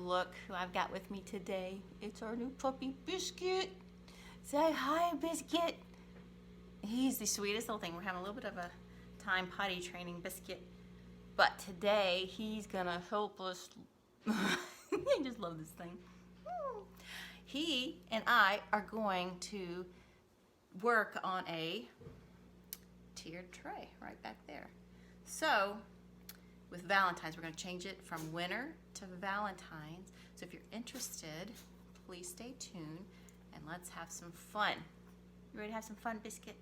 look who I've got with me today. It's our new puppy, Biscuit. Say hi, Biscuit. He's the sweetest little thing. We're having a little bit of a time potty training Biscuit, but today he's gonna help us. I just love this thing. He and I are going to work on a tiered tray right back there. So with Valentine's, we're going to change it from winter to Valentine's. So if you're interested, please stay tuned and let's have some fun. You ready to have some fun, Biscuit?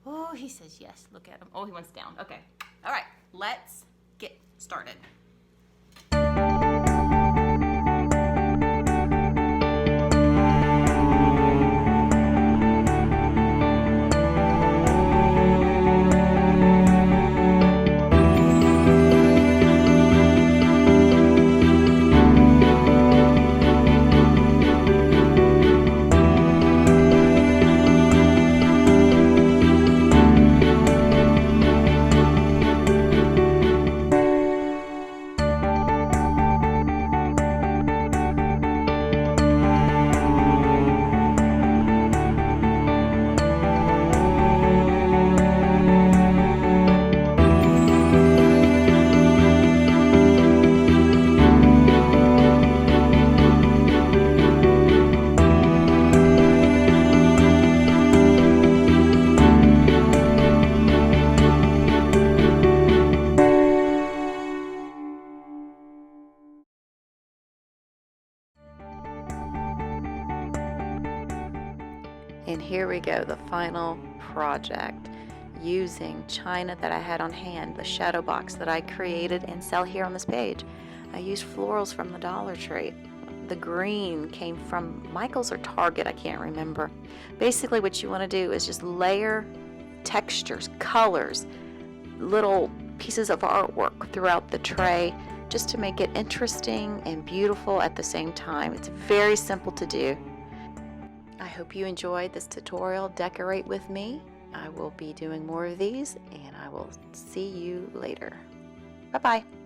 Oh, he says yes. Look at him. Oh, he wants down. Okay. All right. Let's get started. And here we go, the final project, using china that I had on hand, the shadow box that I created and sell here on this page. I used florals from the Dollar Tree. The green came from Michael's or Target, I can't remember. Basically what you want to do is just layer textures, colors, little pieces of artwork throughout the tray just to make it interesting and beautiful at the same time. It's very simple to do. I hope you enjoyed this tutorial, Decorate with me. I will be doing more of these, and I will see you later. Bye-bye.